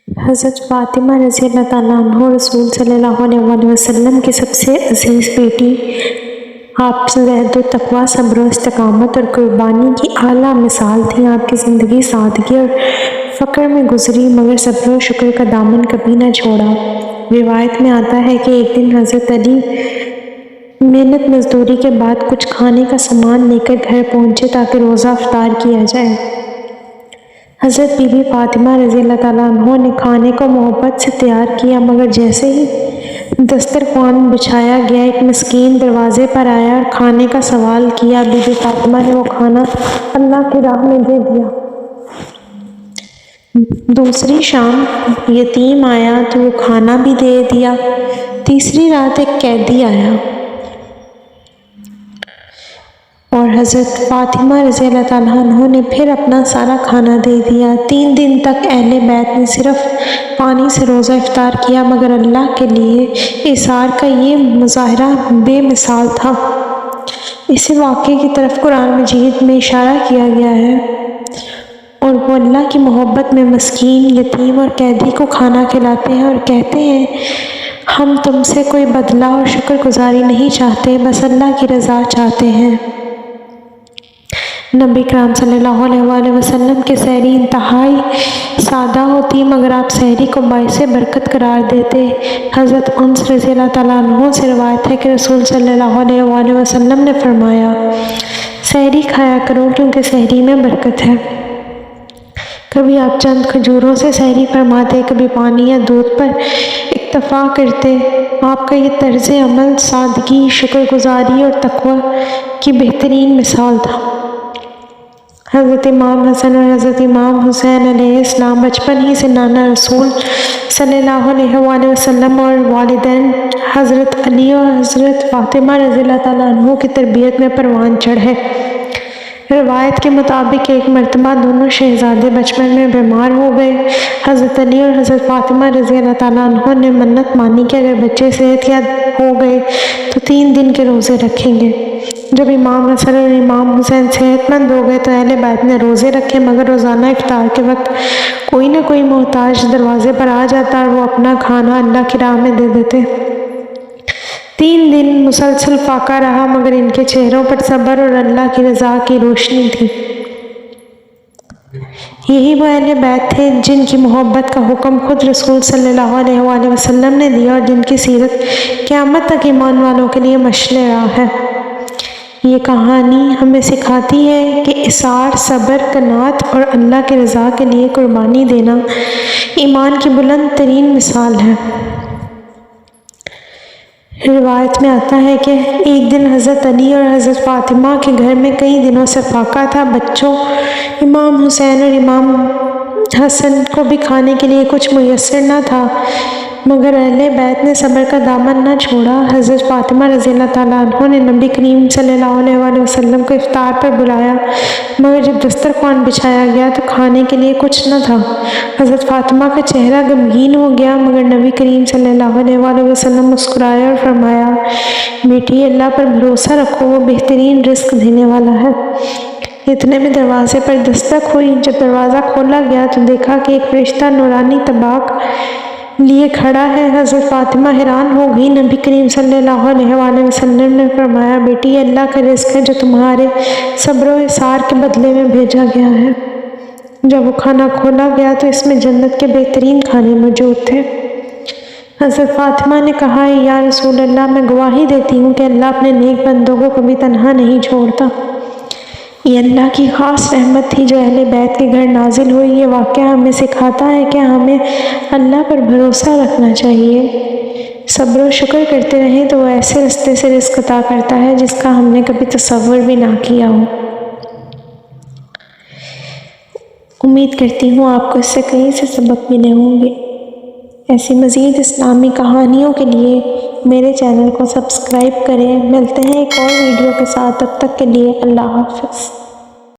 حضرت فاطمہ رضی اللہ تعالیٰ عنہ رسول صلی اللہ علیہ وسلم کی سب سے عزیز بیٹی، آپ زہد و تقویٰ، صبر و استقامت اور قربانی کی اعلیٰ مثال تھیں۔ آپ کی زندگی سادگی اور فقر میں گزری، مگر صبر و شکر کا دامن کبھی نہ چھوڑا۔ روایت میں آتا ہے کہ ایک دن حضرت علی محنت مزدوری کے بعد کچھ کھانے کا سامان لے کر گھر پہنچے تاکہ روزہ افطار کیا جائے۔ حضرت بی بی فاطمہ رضی اللہ تعالیٰ عنہ نے کھانے کو محبت سے تیار کیا، مگر جیسے ہی دسترخوان بچھایا گیا، ایک مسکین دروازے پر آیا اور کھانے کا سوال کیا۔ بی بی فاطمہ نے وہ کھانا اللہ کی راہ میں دے دیا۔ دوسری شام یتیم آیا تو وہ کھانا بھی دے دیا۔ تیسری رات ایک قیدی آیا اور حضرت فاطمہ رضی اللہ تعالیٰ عنہ نے پھر اپنا سارا کھانا دے دیا۔ 3 دن تک اہل بیت نے صرف پانی سے روزہ افطار کیا، مگر اللہ کے لیے ایثار کا یہ مظاہرہ بے مثال تھا۔ اسی واقعے کی طرف قرآن مجید میں اشارہ کیا گیا ہے، اور وہ اللہ کی محبت میں مسکین، یتیم اور قیدی کو کھانا کھلاتے ہیں اور کہتے ہیں ہم تم سے کوئی بدلہ اور شکر گزاری نہیں چاہتے، بس اللہ کی رضا چاہتے ہیں۔ نبی کرام صلی اللہ علیہ وسلم کی سحری انتہائی سادہ ہوتی، مگر آپ سحری کو باعث برکت قرار دیتے۔ حضرت انس رضی اللہ تعالیٰ عنہ سے روایت ہے کہ رسول صلی اللہ علیہ وسلم نے فرمایا، سحری کھایا کرو کیونکہ سحری میں برکت ہے۔ کبھی آپ چند کھجوروں سے سحری فرماتے، کبھی پانی یا دودھ پر اکتفا کرتے۔ آپ کا یہ طرز عمل سادگی، شکر گزاری اور تقویٰ کی بہترین مثال تھا۔ حضرت امام حسن اور حضرت امام حسین علیہ السلام بچپن ہی سے نانا رسول صلی اللہ علیہ وسلم اور والدین حضرت علی اور حضرت فاطمہ رضی اللہ تعالیٰ عنہ کی تربیت میں پروان چڑھے۔ روایت کے مطابق ایک مرتبہ دونوں شہزادے بچپن میں بیمار ہو گئے۔ حضرت علی اور حضرت فاطمہ رضی اللہ تعالیٰ عنہ نے منت مانی کہ اگر بچے صحت یاب ہو گئے تو 3 دن کے روزے رکھیں گے۔ جب امام حسن اور امام حسین صحت مند ہو گئے تو اہل بیت نے روزے رکھے، مگر روزانہ افطار کے وقت کوئی نہ کوئی محتاج دروازے پر آ جاتا اور وہ اپنا کھانا اللہ کی راہ میں دے دیتے۔ 3 دن مسلسل فاقہ رہا، مگر ان کے چہروں پر صبر اور اللہ کی رضا کی روشنی تھی۔ یہی وہ اہل بیت تھے جن کی محبت کا حکم خود رسول صلی اللہ علیہ وسلم نے دیا اور جن کی سیرت قیامت تک ایمان والوں کے لیے مشعل راہ ہے۔ یہ کہانی ہمیں سکھاتی ہے کہ ایثار، صبر، قناعت اور اللہ کی رضا کے لیے قربانی دینا ایمان کی بلند ترین مثال ہے۔ روایت میں آتا ہے کہ ایک دن حضرت علی اور حضرت فاطمہ کے گھر میں کئی دنوں سے فاقہ تھا۔ بچوں امام حسین اور امام حسن کو بھی کھانے کے لیے کچھ میسر نہ تھا، مگر اہل بیت نے صبر کا دامن نہ چھوڑا۔ حضرت فاطمہ رضی اللہ تعالیٰ عنہ نے نبی کریم صلی اللہ علیہ وسلم کو افطار پر بلایا، مگر جب دسترخوان بچھایا گیا تو کھانے کے لیے کچھ نہ تھا۔ حضرت فاطمہ کا چہرہ غمگین ہو گیا، مگر نبی کریم صلی اللہ علیہ وسلم مسکرائے اور فرمایا، بیٹی اللہ پر بھروسہ رکھو، وہ بہترین رزق دینے والا ہے۔ اتنے میں دروازے پر دستک ہوئی۔ جب دروازہ کھولا گیا تو دیکھا کہ ایک فرشتہ نورانی طباق لیے کھڑا ہے۔ حضرت فاطمہ حیران ہو گئی۔ نبی کریم صلی اللہ علیہ وسلم نے فرمایا، بیٹی یہ اللہ کا رزق ہے جو تمہارے صبر و ایثار کے بدلے میں بھیجا گیا ہے۔ جب وہ کھانا کھولا گیا تو اس میں جنت کے بہترین کھانے موجود تھے۔ حضرت فاطمہ نے کہا، یا رسول اللہ، میں گواہی دیتی ہوں کہ اللہ اپنے نیک بندوں کو کبھی تنہا نہیں چھوڑتا۔ یہ اللہ کی خاص رحمت تھی جو اہل بیت کے گھر نازل ہوئی۔ یہ واقعہ ہمیں سکھاتا ہے کہ ہمیں اللہ پر بھروسہ رکھنا چاہیے، صبر و شکر کرتے رہیں تو وہ ایسے رستے سے رزق عطا کرتا ہے جس کا ہم نے کبھی تصور بھی نہ کیا ہو۔ امید کرتی ہوں آپ کو اس سے کہیں سے سبق ملے ہوں گے۔ ایسی مزید اسلامی کہانیوں کے لیے میرے چینل کو سبسکرائب کریں۔ ملتے ہیں ایک اور ویڈیو کے ساتھ، تب تک کے لیے اللہ حافظ۔